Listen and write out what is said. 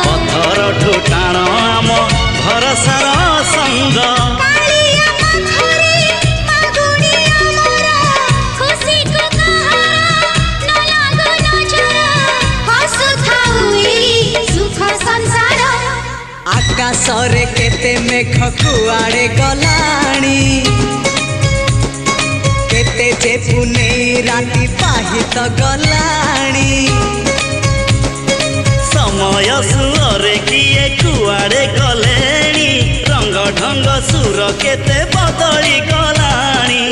पत्थर ठुटाण आम भरसार संग आकाशरे केते मेघ कुआड़े गलाणी केते जे पुने राति पाहित गलाणी समय सुरे किए कुआड़े गलेणी रंग ढंग सुर केते बदली गलाणी।